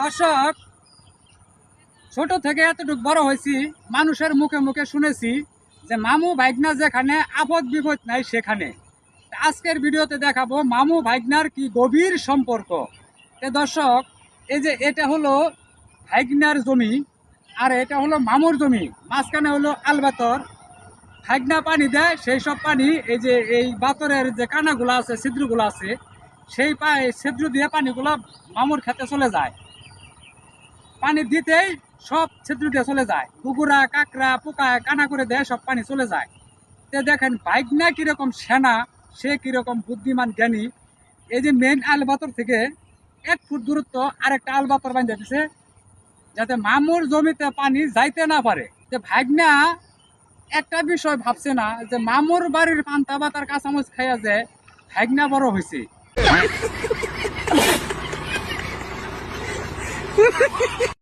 দর্শক, ছোট থেকে এতটুকু বড় হয়েছি, মানুষের মুখে মুখে শুনেছি যে মামু ভাইগনা যেখানে আপদ বিপদ নাই সেখানে। আজকের ভিডিওতে দেখাবো মামু ভাইগনার কি গভীর সম্পর্ক। দর্শক, এই যে এটা হলো ভাইগনার জমি আর এটা হলো মামুর জমি, মাঝখানে হলো আলবাতর। ভাইগনা পানি দেয়, সেই সব পানি এই যে এই বাতরের যে কানাগুলো আছে, ছিদ্রগুলো আছে, সেই ছিদ্র দিয়ে পানিগুলো মামুর খেতে চলে যায়। পানি দিতেই সব ছিদ্র দিয়ে চলে যায়, কুকুরা কাকড়া পোকা কানা করে দেয়, সব পানি চলে যায়। তে দেখেন ভাইগনা কিরকম সেনা, সে কিরকম বুদ্ধিমান জ্ঞানী। এই যে মেন আলবাতর থেকে 1 ফুট দূরত্ব আরেকটা আলবাতর বাঁধে দিছে, যাতে মামুর জমিতে পানি যাইতে না পারে। যে ভাইগনা একটা বিষয় ভাবছে না যে মামুর বাড়ির পান্তা ভাতার কাঁচামচ খাইয়া যে ভাইগনা বড় হয়েছে।